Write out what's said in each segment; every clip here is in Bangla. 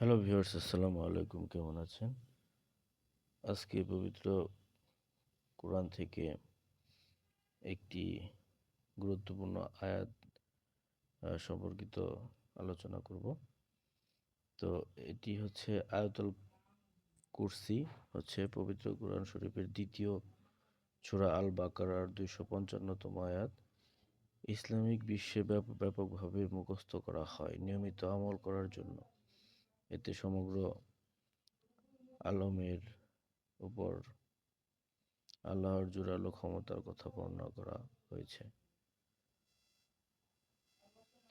হ্যালো ভিউয়ার্স, আসসালামু আলাইকুম। কেমন আছেন? আজকে পবিত্র কোরআন থেকে একটি গুরুত্বপূর্ণ আয়াত সম্পর্কিত আলোচনা করব। তো এটি হচ্ছে আয়াতুল কুরসি, হচ্ছে পবিত্র কোরআন শরীফের দ্বিতীয় সূরা আল বাকারার 255তম আয়াত। ইসলামিক বিশ্বে ব্যাপকভাবে মুখস্থ করা হয় নিয়মিত আমল করার জন্য। এতে সমগ্র আলমের উপর আল্লাহর জোরালো ক্ষমতার কথা বর্ণনা করা হয়েছে।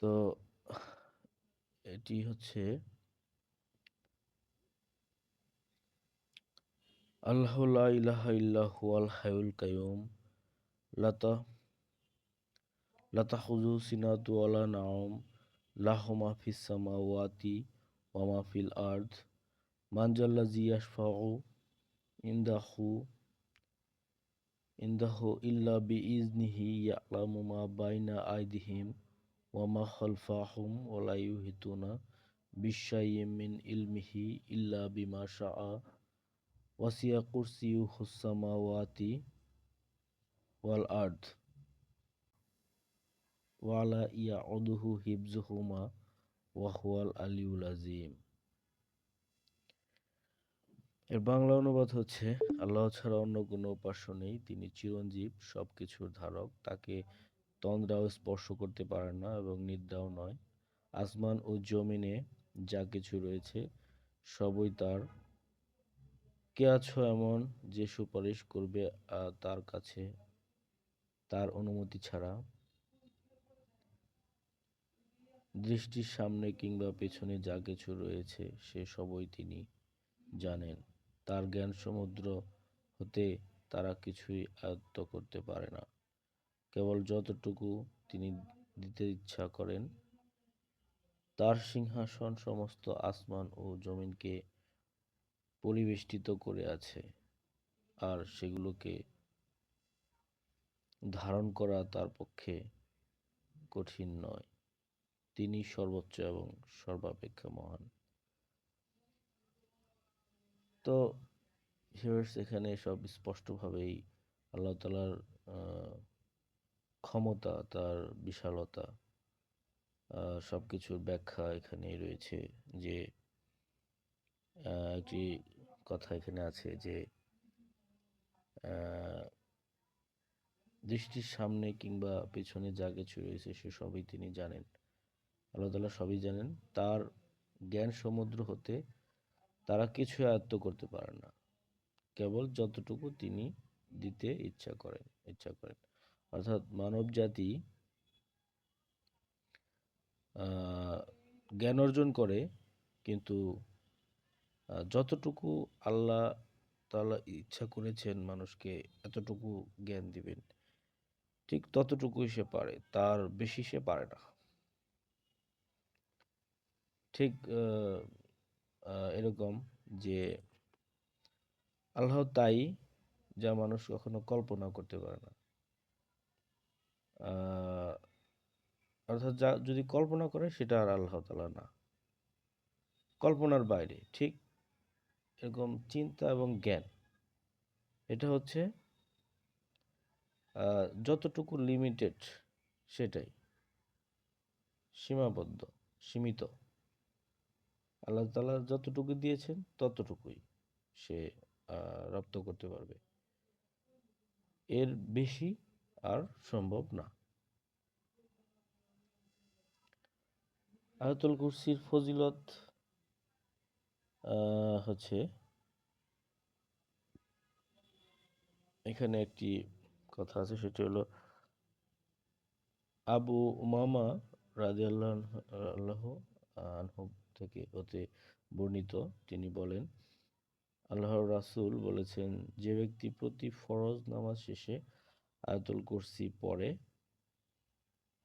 তো এটি হচ্ছে আল্লাহ লা ইলাহা ইল্লা হুয়াল হাইয়ুল কাইয়ুম লাতা লাতাখুযু সিনাতু ওয়ালা নাওম লাহু মা ফিস সামাওয়াতি ওয়া মা ফিল আরদ মান জাল্লাযী ইয়াশফাউ ইনদাহু ইনদাহু ইল্লা বিইজনিহি ইয়ালামু মা বাইনা আইদিহিম ওয়া মা খালফাহুম ওয়া লা ইউহিতুনা বিশাইয়্যিম মিন ইলমিহি ইল্লা বিমা শাআ ওয়াসিয়া কুরসিয়ুহুস সামাওয়াতি ওয়াল আরদ ওয়ালা ইয়াউদুহু হিফযুহুমা ওয়া হুয়াল আলিয়্যুল আযীম। এর বাংলা অনুবাদ হচ্ছে, আল্লাহ ছাড়া অন্য কোনো উপাস্য নেই। তিনি চিরঞ্জীব, সবকিছুর ধারক। তাকে তন্দ্রাও স্পর্শ করতে পারে না এবং নিদ্রাও নয়। আসমান ও জমিনে যা কিছু রয়েছে সবই তার। কে আছো এমন যে সুপারিশ করবে তার কাছে তার অনুমতি ছাড়া? দৃষ্টির সামনে কিংবা পেছনে যা কিছু রয়েছে সে সবই তিনি জানেন। তার জ্ঞান সমুদ্র হতে তারা কিছুই আয়ত্ত করতে পারে না, কেবল যতটুকু তিনি দিতে ইচ্ছা করেন। তার সিংহাসন সমস্ত আসমান ও জমিনকে পরিবেষ্টিত করে আছে, আর সেগুলোকে ধারণ করা তার পক্ষে কঠিন নয়। তিনি সর্বোচ্চ এবং সর্বাপেক্ষা মহান। তো ভিউয়ার্স, এখানে সব স্পষ্টভাবেই আল্লাহ তাআলার ক্ষমতা, তার বিশালতা, সবকিছুর ব্যাখ্যা এখানেই রয়েছে। যে একটি কথা এখানে আছে যে আহ, দৃষ্টির সামনে কিংবা পেছনে যা কিছু রয়েছে সে সবই তিনি জানেন। আল্লাহ তাআলা সবই জানেন। তার জ্ঞান সমুদ্র হতে তারা কিছু আয়ত্ত করতে পারে না, কেবল যতটুকু তিনি দিতে ইচ্ছা করেন। অর্থাৎ মানব জাতি জ্ঞান অর্জন করে, কিন্তু যতটুকু আল্লাহ তাআলা ইচ্ছা করেছেন মানুষকে এতটুকু জ্ঞান দিবেন, ঠিক ততটুকুই সে পারে, তার বেশি সে পারে না। ঠিক এরকম যে আল্লাহ তাই, যা মানুষ কখনো কল্পনা করতে পারে না। আহ, অর্থাৎ যা যদি কল্পনা করে সেটা আর আল্লাহ তাআলা না, কল্পনার বাইরে। ঠিক এরকম চিন্তা এবং জ্ঞান, এটা হচ্ছে যতটুকু লিমিটেড, সেটাই সীমাবদ্ধ, সীমিত। আল্লাহ তাআলা যতটুকু দিয়েছেন ততটুকুই সে রপ্ত করতে পারবে, এর বেশি আর সম্ভব না। আয়াতুল কুরসির ফজিলত হচ্ছে, এখানে একটি কথা আছে, সেটি হলো আবু উমামা রাদিয়াল্লাহু আনহু থেকে হতে বর্ণিত। তিনি বলেন, আল্লাহর রাসূল বলেছেন, যে ব্যক্তি প্রতি ফরজ নামাজ শেষে আয়াতুল কুরসি পড়ে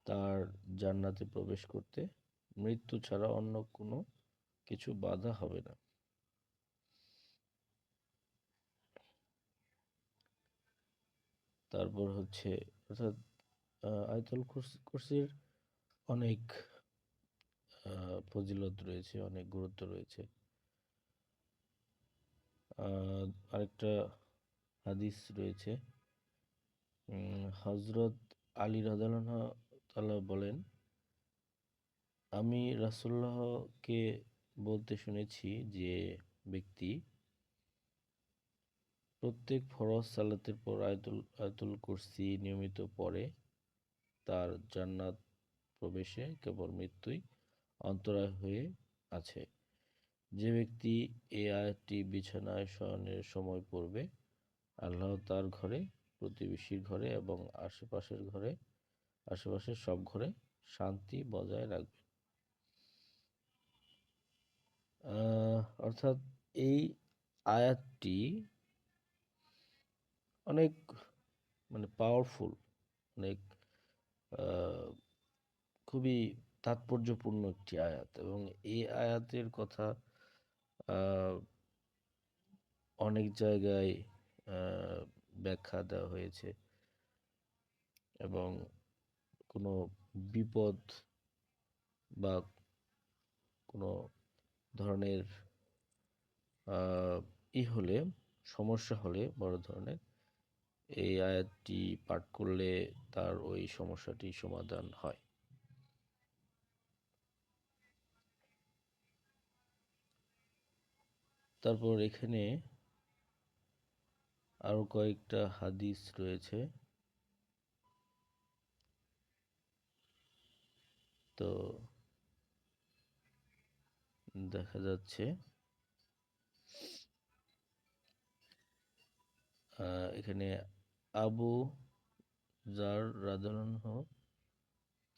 তার জান্নাতে প্রবেশ করতে মৃত্যু ছাড়া অন্য কোনো কিছু বাধা হবে না। তারপর হচ্ছে, অর্থাৎ আয়াতুল কুরসির অনেক ফজিলত রয়েছে, অনেক গুরুত্ব রয়েছে। আরেকটা হাদিস রয়েছে, হজরত আলী রাদিয়াল্লাহু তাআলা বলেন, আমি রাসূলুল্লাহকে বলতে শুনেছি যে ব্যক্তি প্রত্যেক ফরজ সালাতের পর আয়াতুল কুরসি নিয়মিত পড়ে তার জান্নাত প্রবেশে কেবল মৃত্যুই অন্তরায় হয়ে আছে। যে ব্যক্তি এই আয়াতটি বিছানায় শয়নের সময় পড়বে, আল্লাহ তার ঘরে, প্রতিবেশীর ঘরে এবং আশেপাশের সব ঘরে শান্তি বজায় রাখবে। অর্থাৎ এই আয়াতটি অনেক পাওয়ারফুল, অনেক আহ, খুবই তাৎপর্যপূর্ণ একটি আয়াত, এবং এই আয়াতের কথা আহ, অনেক জায়গায় আহ, ব্যাখ্যা দেওয়া হয়েছে, এবং কোনো বিপদ বা কোনো ধরনের হলে, সমস্যা হলে বড় ধরনের, এই আয়াতটি পাঠ করলে তার ওই সমস্যাটি সমাধান হয়। তারপর এখানে আরো কয়েকটা হাদিস রয়েছে। তো দেখা যাচ্ছে এখানে আবু জার রাদিয়াল্লাহু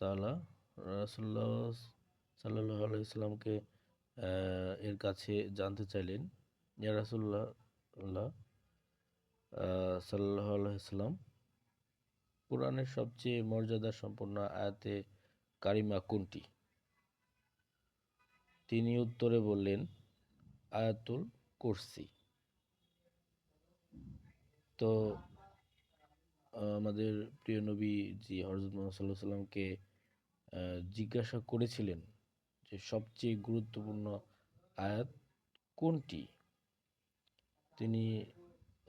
তাআলা রাসূলুল্লাহ সাল্লাল্লাহু আলাইহি সাল্লামকে এর কাছে জানতে চাইলেন, ইয়া রাসূলুল্লাহ সাল্লাল্লাহু আলাইহি সাল্লাম, কুরআনের সবচেয়ে মর্যাদা সম্পন্ন আয়াতে কারিমা কোনটি? তিনি উত্তরে বললেন, আয়াতুল কুরসি। তো আমাদের প্রিয় নবী জি হযরত মুহাম্মদ সাল্লাল্লাহু আলাইহি সাল্লামকে জিজ্ঞাসা করেছিলেন যে সবচেয়ে গুরুত্বপূর্ণ আয়াত কোনটি? তিনি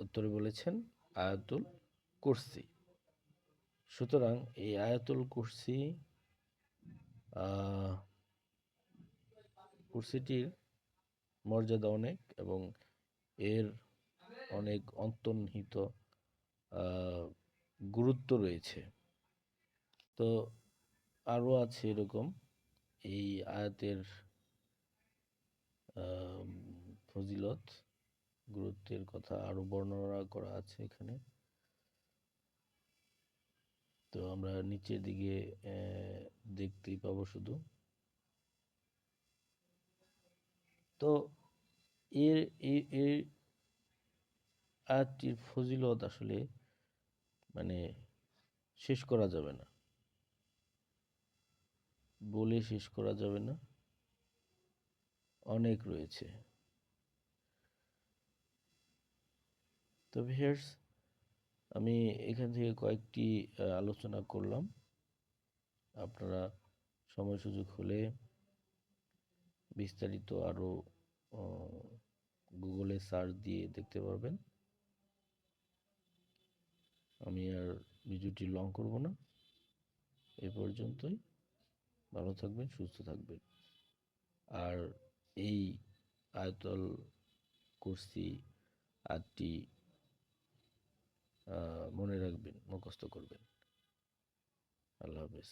উত্তরে বলেছেন, আয়াতুল কুরসি। সুতরাং এই আয়াতুল কুরসিটির মর্যাদা অনেক, এবং এর অনেক অন্তর্নিহিত গুরুত্ব রয়েছে। তো আরও আছে এরকম, এই আয়াতের ফজিলত, গুরুত্বের কথা আরো বর্ণনা করা আছে এখানে। তো আমরা নিচের দিকে দেখতেই পাবো শুধু। তো এর এর আয়াতটির ফজিলত আসলে শেষ করা যাবে না, বলে শেষ করা যাবে না, অনেক রয়েছে। তো ভিউয়ার্স, আমি এখান থেকে কয়েকটি আলোচনা করলাম। আপনারা সময় সুযোগ হলে বিস্তারিত আরো গুগলে সার্চ দিয়ে দেখতে পারবেন। আমি আর ভিডিওটি লং করব না, এ পর্যন্তই। ভালো থাকবেন, সুস্থ থাকবেন। আর এই আয়াতুল কুরসি আয়াতটি মনে রাখবেন, মুখস্থ করবেন। আল্লাহ হাফেজ।